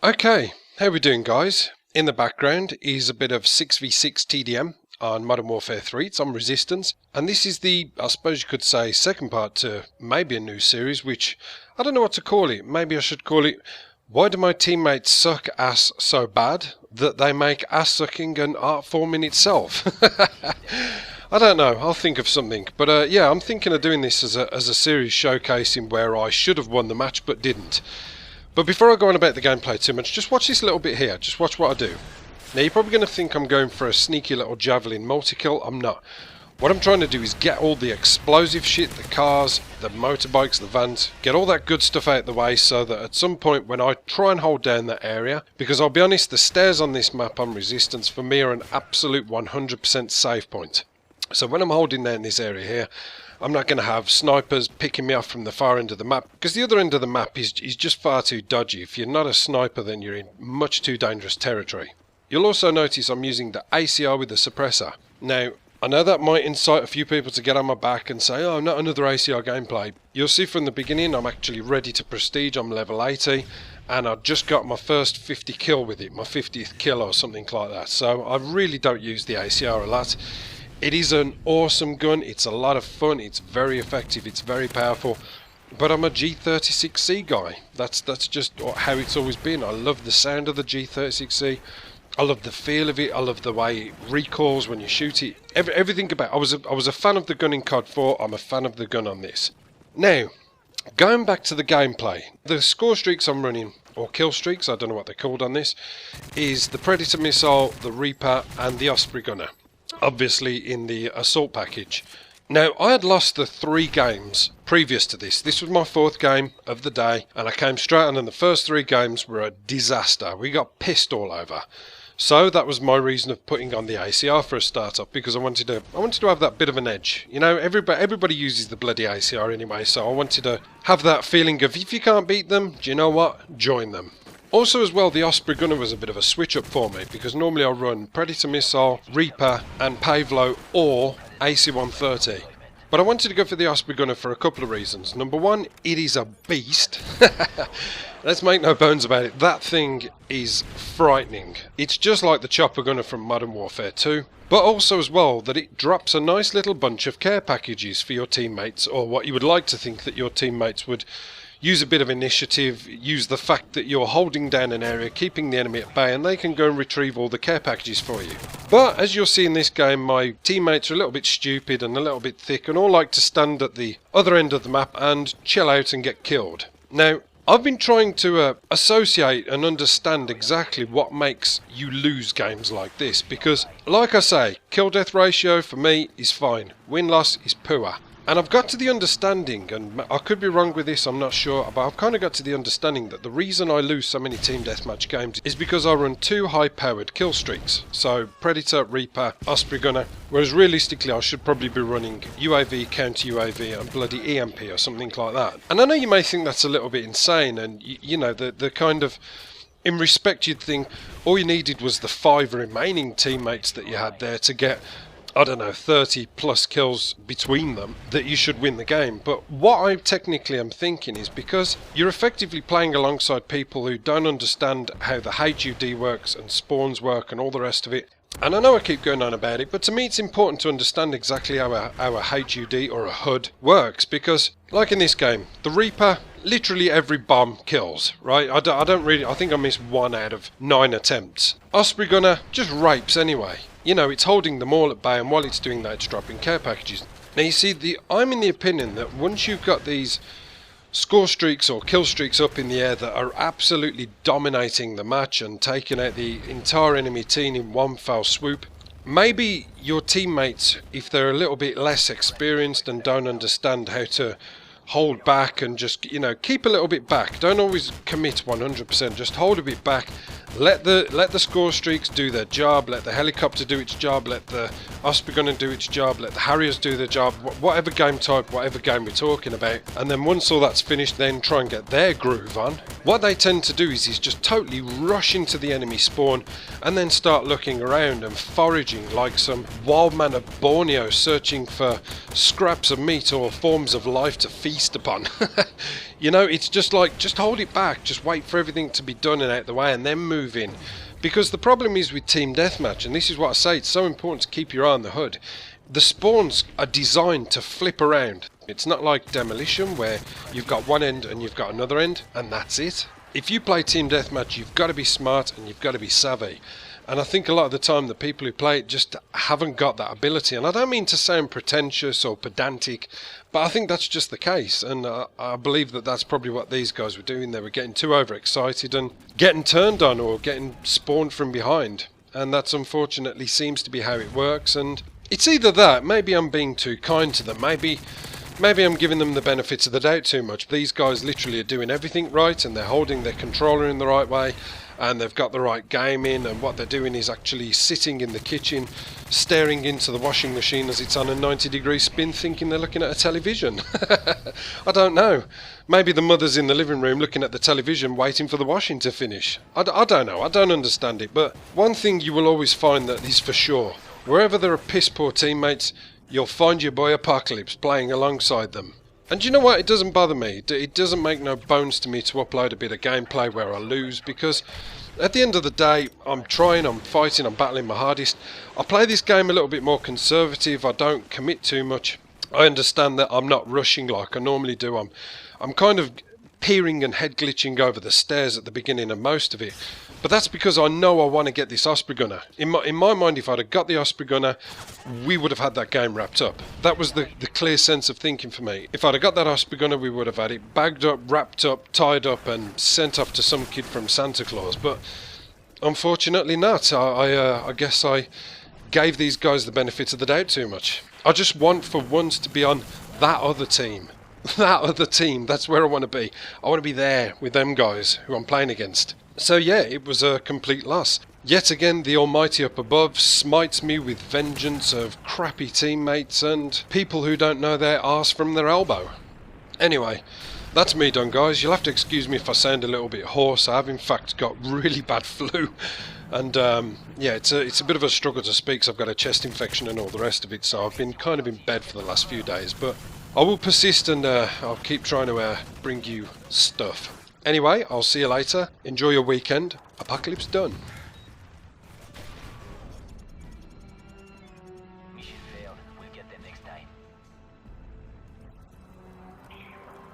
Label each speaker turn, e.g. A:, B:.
A: Okay, how we doing, guys? In the background is a bit of 6v6 TDM on Modern Warfare 3. It's on Resistance, and this is the, I suppose you could say, second part to maybe a new series, which I don't know what to call it. Maybe I should call it, why do my teammates suck ass so bad that they make ass sucking an art form in itself? I don't know, I'll think of something. But yeah, I'm thinking of doing this as a series showcasing where I should have won the match but didn't. But before I go on about the gameplay too much, just watch this little bit here. Just watch what I do. Now you're probably going to think I'm going for a sneaky little javelin multi-kill. I'm not. What I'm trying to do is get all the explosive shit, the cars, the motorbikes, the vans, get all that good stuff out the way so that at some point when I try and hold down that area, because I'll be honest, the stairs on this map on Resistance for me are an absolute 100% save point. So when I'm holding down this area here, I'm not going to have snipers picking me off from the far end of the map, because the other end of the map is just far too dodgy. If you're not a sniper, then you're in much too dangerous territory. You'll also notice I'm using the ACR with the suppressor. Now, I know that might incite a few people to get on my back and say, oh, not another ACR gameplay. You'll see from the beginning I'm actually ready to prestige. I'm level 80, and I just got my first 50 kill with it, my 50th kill or something like that. So I really don't use the ACR a lot. It is an awesome gun, it's a lot of fun, it's very effective, it's very powerful, but I'm a G36C guy. That's just how it's always been. I love the sound of the G36C, I love the feel of it, I love the way it recoils when you shoot it, everything about it. I was a fan of the gun in COD 4, I'm a fan of the gun on this. Now, going back to the gameplay, the score streaks I'm running, or kill streaks, I don't know what they're called on this, is the Predator Missile, the Reaper and the Osprey Gunner. Obviously in the assault package. Now, I had lost the 3 games previous to this. This was my 4th game of the day, and I came straight on, and the first 3 games were a disaster. We got pissed all over. So that was my reason of putting on the ACR for a start-up, because I wanted to have that bit of an edge. You know, everybody uses the bloody ACR anyway, so I wanted to have that feeling of, if you can't beat them, do you know what? Join them. Also as well, the Osprey Gunner was a bit of a switch up for me, because normally I run Predator Missile, Reaper and Pavlo or AC-130. But I wanted to go for the Osprey Gunner for a couple of reasons. Number one, it is a beast. Let's make no bones about it, that thing is frightening. It's just like the Chopper Gunner from Modern Warfare 2. But also as well, that it drops a nice little bunch of care packages for your teammates, or what you would like to think that your teammates would use a bit of initiative, use the fact that you're holding down an area, keeping the enemy at bay, and they can go and retrieve all the care packages for you. But as you'll see in this game, my teammates are a little bit stupid and a little bit thick, and all like to stand at the other end of the map and chill out and get killed. Now, I've been trying to associate and understand exactly what makes you lose games like this, because, like I say, kill-death ratio for me is fine, win-loss is poor. And I've got to the understanding, and I could be wrong with this, I'm not sure, but I've kind of got to the understanding that the reason I lose so many team deathmatch games is because I run 2 high-powered kill streaks. So Predator, Reaper, Osprey Gunner, whereas realistically I should probably be running UAV, counter-UAV and bloody EMP or something like that. And I know you may think that's a little bit insane, and you know, the kind of, in respect you'd think all you needed was the 5 remaining teammates that you had there to get, I don't know, 30 plus kills between them, that you should win the game. But what I technically am thinking is, because you're effectively playing alongside people who don't understand how the HUD works and spawns work and all the rest of it, and I know I keep going on about it, but to me it's important to understand exactly how a HUD or a HUD works, because like in this game, the Reaper, literally every bomb kills, right? I think I missed 1 out of 9 attempts. Osprey Gunner just rapes anyway. You know, it's holding them all at bay, and while it's doing that, it's dropping care packages. Now you see, I'm in the opinion that once you've got these score streaks or kill streaks up in the air that are absolutely dominating the match and taking out the entire enemy team in one fell swoop, maybe your teammates, if they're a little bit less experienced and don't understand how to hold back and just, you know, keep a little bit back, don't always commit 100%, just hold a bit back, let the score streaks do their job, let the helicopter do its job, let the Osprey Gunner do its job, let the Harriers do their job, whatever game type, whatever game we're talking about, and then once all that's finished, then try and get their groove on. What they tend to do is just totally rush into the enemy spawn and then start looking around and foraging like some wild man of Borneo, searching for scraps of meat or forms of life to feast upon. You know, it's just like, just hold it back, just wait for everything to be done and out the way and then move in. Because the problem is with Team Deathmatch, and this is what I say, it's so important to keep your eye on the HUD. The spawns are designed to flip around. It's not like Demolition where you've got one end and you've got another end and that's it. If you play Team Deathmatch, you've got to be smart and you've got to be savvy. And I think a lot of the time the people who play it just haven't got that ability. And I don't mean to sound pretentious or pedantic, but I think that's just the case. And I believe that that's probably what these guys were doing. They were getting too overexcited and getting turned on or getting spawned from behind. And that's unfortunately seems to be how it works. And it's either that, maybe I'm being too kind to them, maybe I'm giving them the benefits of the doubt too much. These guys literally are doing everything right and they're holding their controller in the right way and they've got the right game in, and what they're doing is actually sitting in the kitchen staring into the washing machine as it's on a 90-degree spin, thinking they're looking at a television. I don't know. Maybe the mother's in the living room looking at the television waiting for the washing to finish. I don't know. I don't understand it. But one thing you will always find that is for sure, wherever there are piss poor teammates, you'll find your boy Apocalypse playing alongside them. And you know what? It doesn't bother me. It doesn't make no bones to me to upload a bit of gameplay where I lose, because at the end of the day, I'm trying, I'm fighting, I'm battling my hardest. I play this game a little bit more conservative. I don't commit too much. I understand that I'm not rushing like I normally do. I'm kind of peering and head glitching over the stairs at the beginning of most of it. But that's because I know I want to get this Osprey Gunner. In my mind, if I'd have got the Osprey Gunner, we would have had that game wrapped up. That was the clear sense of thinking for me. If I'd have got that Osprey Gunner, we would have had it bagged up, wrapped up, tied up and sent off to some kid from Santa Claus. But unfortunately not. I guess I gave these guys the benefit of the doubt too much. I just want for once to be on that other team. That other team, that's where I want to be. I want to be there with them guys who I'm playing against. So yeah, it was a complete loss. Yet again, the Almighty up above smites me with vengeance of crappy teammates and people who don't know their arse from their elbow. Anyway, that's me done, guys. You'll have to excuse me if I sound a little bit hoarse. I have in fact got really bad flu. And yeah, it's a bit of a struggle to speak, so I've got a chest infection and all the rest of it, so I've been kind of in bed for the last few days. But I will persist and I'll keep trying to bring you stuff. Anyway, I'll see you later. Enjoy your weekend. Apocalypse done.